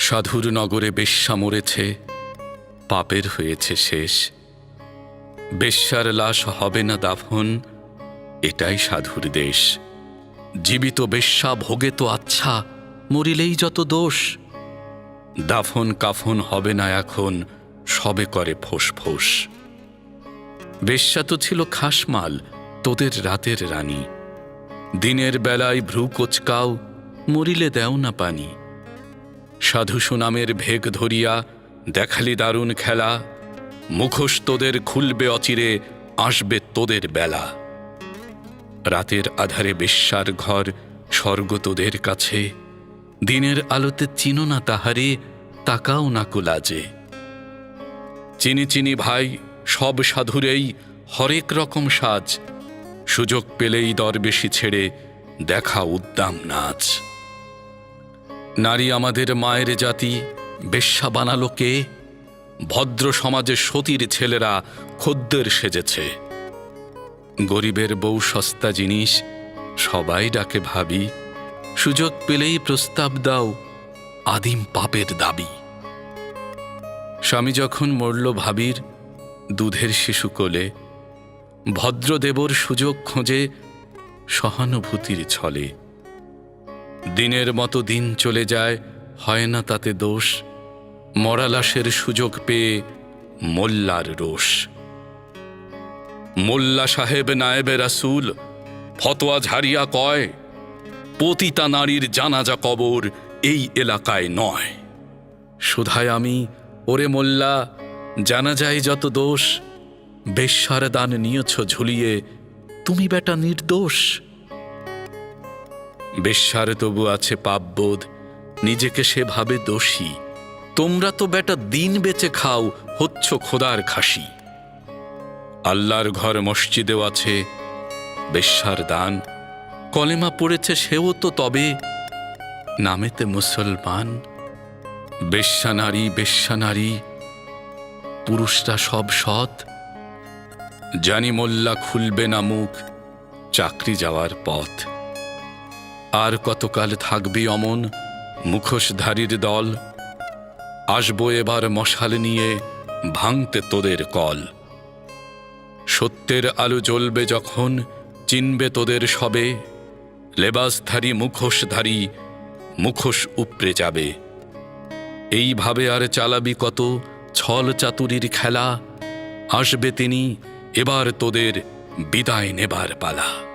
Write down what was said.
সাধুর নগরে বেশ্যা মরেছে, পাপের হয়েছে শেষ। বেশ্যার লাশ হবে না দাফন, এটাই সাধুর দেশ। জীবিত বেশ্যা ভোগে তো আচ্ছা, মরিলেই যত দোষ। দাফন কাফন হবে না এখন, সবে করে ফোঁস ফোঁস। বেশ্যা তো ছিল খাসমাল, তোদের রাতের রানী। দিনের বেলায় ভ্রু কোচকাও, মরিলে দেও না পানি। সাধু সুনামের ভেগ ধরিয়া দেখালি দারুণ খেলা, মুখোশ তোদের খুলবে অচিরে, আসবে তোদের বেলা। রাতের আধারে বেশ্যার ঘর, স্বর্গ তোদের কাছে। দিনের আলোতে চিনো না তাহারে, তাকাও না কুলাজে। চিনি চিনি ভাই সব সাধুরেই হরেক রকম সাজ, সুযোগ পেলেই দরবেশি ছেড়ে দেখা উদ্দাম নাচ। নারী আমাদের মায়ের জাতি, বেশ্যা বানালো কে? ভদ্র সমাজে সতীর ছেলেরা খদ্দের সেজেছে। গরিবের বউ সস্তা জিনিস, সবাই ডাকে ভাবি। সুযোগ পেলেই প্রস্তাব দাও, আদিম পাপের দাবি। স্বামী যখন মরল ভাবির দুধের শিশু কোলে, ভদ্রদেবর সুযোগ খোঁজে সহানুভূতির ছলে। দিনের মতো দিন চলে যায়, হয় না তাতে দোষ। মরা লাশের সুযোগ পেয়ে মোল্লার রোষ। মোল্লা সাহেব নায়েবে রাসূল ফতোয়া ঝাড়িয়া কয়, পতিতা নারীর জানাজা কবর এই এলাকায় নয়। শুধায় আমি, ওরে মোল্লা, জানাজায় যত দোষ, বেশ্যার দান নিয়েছ ঝুলিয়ে, তুমি বেটা নির্দোষ। বেশ্যার তবু আছে পাপবোধ, নিজেকে সে ভাবে দোষী। তোমরা তো বেটা দিন বেচে খাও, হচ্ছ খোদার খাসি। আল্লাহর ঘর মসজিদেও আছে বেশ্যার দান, কলেমা পড়েছে সেও তো তবে নামেতে মুসলমান। বেশ্যা নারী, পুরুষরা সব সৎ। জানি মোল্লা খুলবে না মুখ, চাকরি যাওয়ার পথ। আর কতকাল থাকবি অমন মুখোশধারীর দল? আসবো এবার মশাল নিয়ে ভাঙতে তোদের কল। সত্যের আলো জ্বলবে যখন, চিনবে তোদের সবে। লেবাসধারী মুখোশধারী, মুখোশ উপড়ে যাবে। এইভাবে আর চালাবি কত ছল চাতুরির খেলা? আসবে তিনি, এবার তোদের বিদায় নেবার পালা।